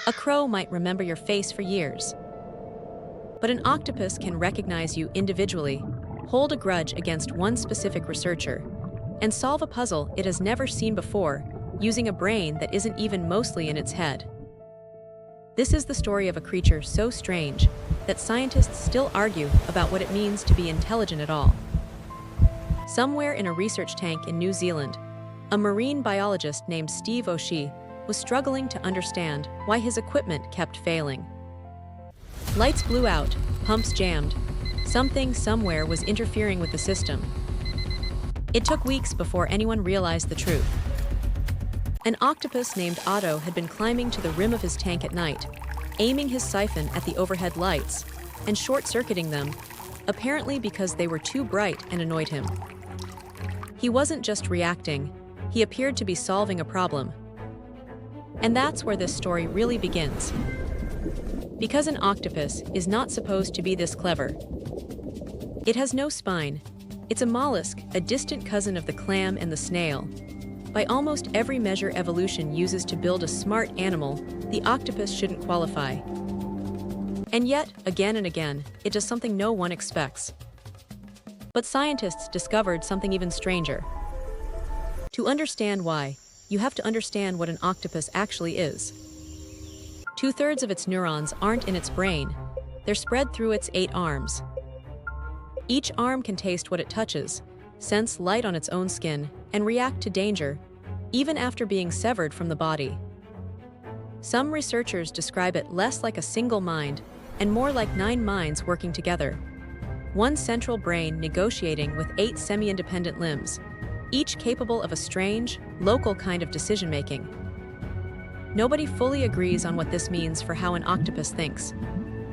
A crow might remember your face for years. But an octopus can recognize you individually, hold a grudge against one specific researcher, and solve a puzzle it has never seen before, using a brain that isn't even mostly in its head. This is the story of a creature so strange that scientists still argue about what it means to be intelligent at all. Somewhere in a research tank in New Zealand, a marine biologist named Steve O'Shea was struggling to understand why his equipment kept failing. Lights blew out, pumps jammed. Something somewhere was interfering with the system. It took weeks before anyone realized the truth. An octopus named Otto had been climbing to the rim of his tank at night, aiming his siphon at the overhead lights and short-circuiting them, apparently because they were too bright and annoyed him. He wasn't just reacting, he appeared to be solving a problem. And that's where this story really begins. Because an octopus is not supposed to be this clever. It has no spine. It's a mollusk, a distant cousin of the clam and the snail. By almost every measure evolution uses to build a smart animal, the octopus shouldn't qualify. And yet, again and again, it does something no one expects. But scientists discovered something even stranger. To understand why, you have to understand what an octopus actually is. 2/3 of its neurons aren't in its brain. They're spread through its 8 arms. Each arm can taste what it touches, sense light on its own skin, and react to danger, even after being severed from the body. Some researchers describe it less like a single mind and more like 9 minds working together. One central brain negotiating with 8 semi-independent limbs, each capable of a strange, local kind of decision-making. Nobody fully agrees on what this means for how an octopus thinks.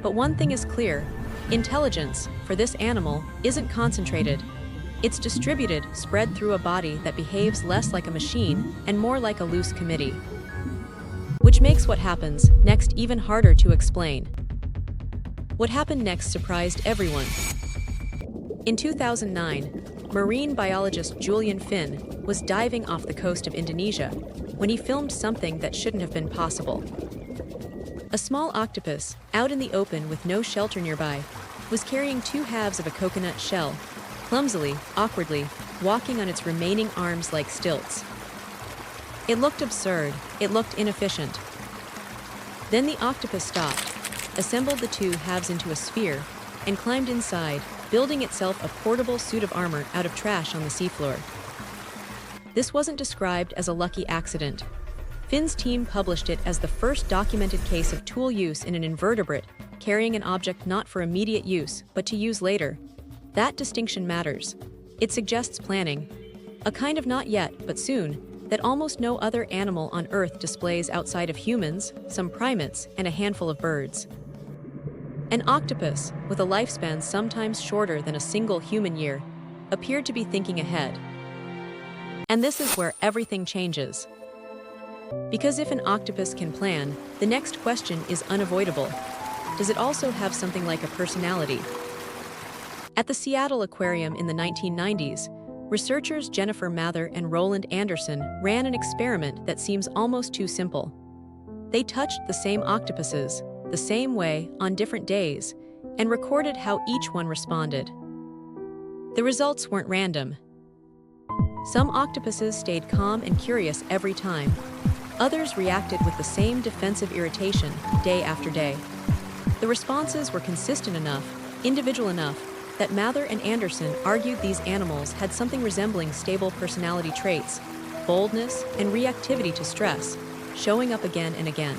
But one thing is clear: intelligence, for this animal, isn't concentrated. It's distributed, spread through a body that behaves less like a machine and more like a loose committee. Which makes what happens next even harder to explain. What happened next surprised everyone. In 2009, marine biologist Julian Finn was diving off the coast of Indonesia when he filmed something that shouldn't have been possible. A small octopus, out in the open with no shelter nearby, was carrying 2 halves of a coconut shell, clumsily, awkwardly, walking on its remaining arms like stilts. It looked absurd, it looked inefficient. Then the octopus stopped, assembled the 2 halves into a sphere, and climbed inside, building itself a portable suit of armor out of trash on the seafloor. This wasn't described as a lucky accident. Finn's team published it as the first documented case of tool use in an invertebrate, carrying an object not for immediate use, but to use later. That distinction matters. It suggests planning, a kind of not yet, but soon, that almost no other animal on Earth displays outside of humans, some primates, and a handful of birds. An octopus, with a lifespan sometimes shorter than a single human year, appeared to be thinking ahead. And this is where everything changes. Because if an octopus can plan, the next question is unavoidable. Does it also have something like a personality? At the Seattle Aquarium in the 1990s, researchers Jennifer Mather and Roland Anderson ran an experiment that seems almost too simple. They touched the same octopuses, the same way, on different days, and recorded how each one responded. The results weren't random. Some octopuses stayed calm and curious every time. Others reacted with the same defensive irritation, day after day. The responses were consistent enough, individual enough, that Mather and Anderson argued these animals had something resembling stable personality traits, boldness, and reactivity to stress, showing up again and again.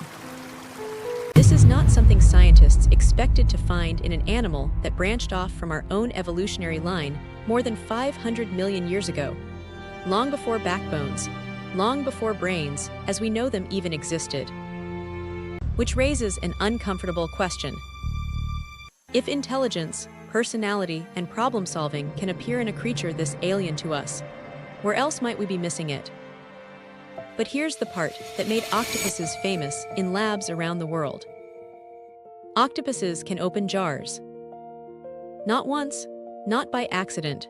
This is not something scientists expected to find in an animal that branched off from our own evolutionary line more than 500 million years ago, long before backbones, long before brains, as we know them, even existed. Which raises an uncomfortable question. If intelligence, personality, and problem-solving can appear in a creature this alien to us, where else might we be missing it? But here's the part that made octopuses famous in labs around the world. Octopuses can open jars. Not once, not by accident.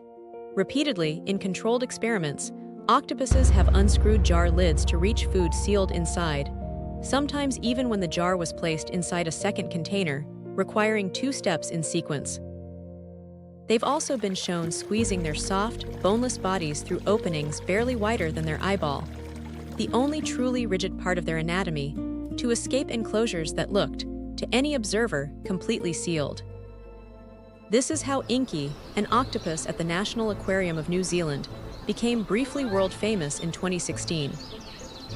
Repeatedly, in controlled experiments, octopuses have unscrewed jar lids to reach food sealed inside, sometimes even when the jar was placed inside a second container, requiring 2 steps in sequence. They've also been shown squeezing their soft, boneless bodies through openings barely wider than their eyeball, the only truly rigid part of their anatomy, to escape enclosures that looked, to any observer, completely sealed. This is how Inky, an octopus at the National Aquarium of New Zealand, became briefly world famous in 2016.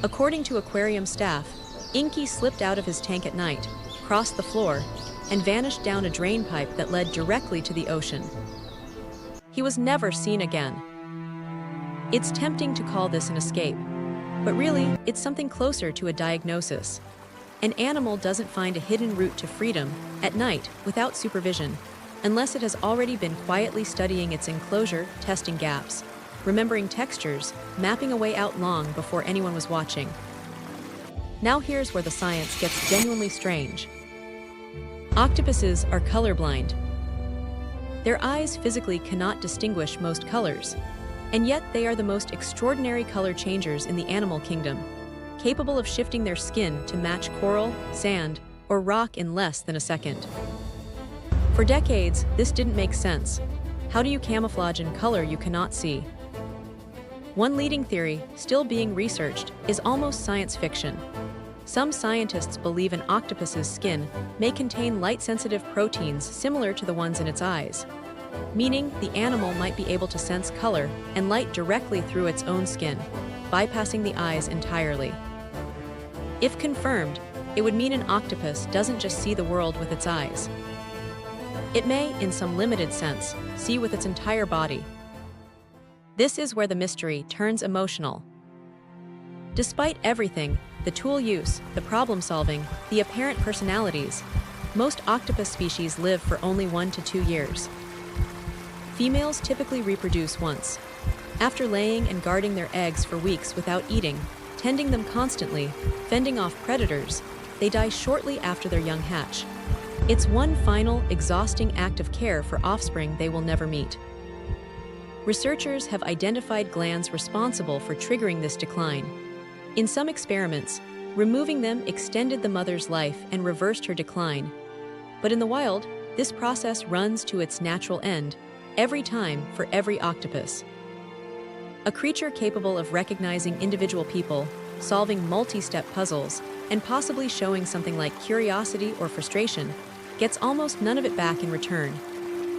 According to aquarium staff, Inky slipped out of his tank at night, crossed the floor, and vanished down a drain pipe that led directly to the ocean. He was never seen again. It's tempting to call this an escape, but really, it's something closer to a diagnosis. An animal doesn't find a hidden route to freedom at night without supervision, unless it has already been quietly studying its enclosure, testing gaps, remembering textures, mapping a way out long before anyone was watching. Now here's where the science gets genuinely strange. Octopuses are colorblind. Their eyes physically cannot distinguish most colors, and yet they are the most extraordinary color changers in the animal kingdom, capable of shifting their skin to match coral, sand, or rock in less than a second. For decades, this didn't make sense. How do you camouflage in color you cannot see? One leading theory, still being researched, is almost science fiction. Some scientists believe an octopus's skin may contain light-sensitive proteins similar to the ones in its eyes, meaning the animal might be able to sense color and light directly through its own skin, bypassing the eyes entirely. If confirmed, it would mean an octopus doesn't just see the world with its eyes. It may, in some limited sense, see with its entire body. This is where the mystery turns emotional. Despite everything, the tool use, the problem solving, the apparent personalities, most octopus species live for only 1 to 2 years. Females typically reproduce once. After laying and guarding their eggs for weeks without eating, tending them constantly, fending off predators, they die shortly after their young hatch. It's one final, exhausting act of care for offspring they will never meet. Researchers have identified glands responsible for triggering this decline. In some experiments, removing them extended the mother's life and reversed her decline. But in the wild, this process runs to its natural end, every time for every octopus. A creature capable of recognizing individual people, solving multi-step puzzles, and possibly showing something like curiosity or frustration, gets almost none of it back in return.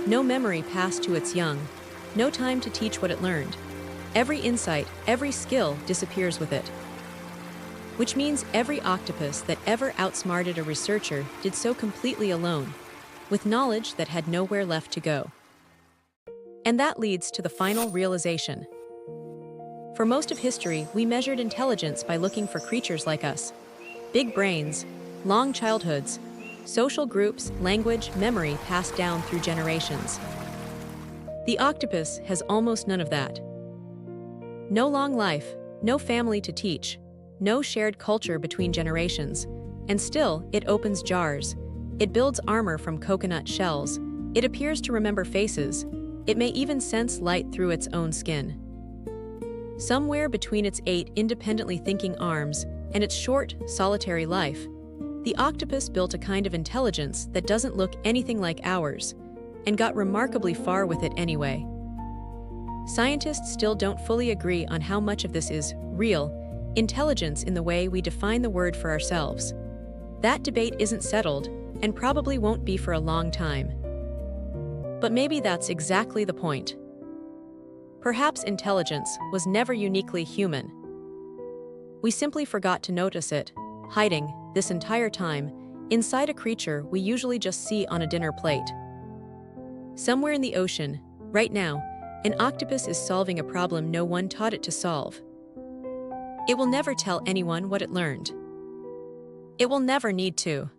No memory passed to its young, no time to teach what it learned. Every insight, every skill disappears with it. Which means every octopus that ever outsmarted a researcher did so completely alone, with knowledge that had nowhere left to go. And that leads to the final realization. For most of history, we measured intelligence by looking for creatures like us. Big brains, long childhoods, social groups, language, memory passed down through generations. The octopus has almost none of that. No long life, no family to teach, no shared culture between generations, and still, it opens jars. It builds armor from coconut shells. It appears to remember faces. It may even sense light through its own skin. Somewhere between its 8 independently thinking arms and its short, solitary life, the octopus built a kind of intelligence that doesn't look anything like ours, and got remarkably far with it anyway. Scientists still don't fully agree on how much of this is real intelligence in the way we define the word for ourselves. That debate isn't settled, and probably won't be for a long time. But maybe that's exactly the point. Perhaps intelligence was never uniquely human. We simply forgot to notice it, hiding, this entire time, inside a creature we usually just see on a dinner plate. Somewhere in the ocean, right now, an octopus is solving a problem no one taught it to solve. It will never tell anyone what it learned. It will never need to.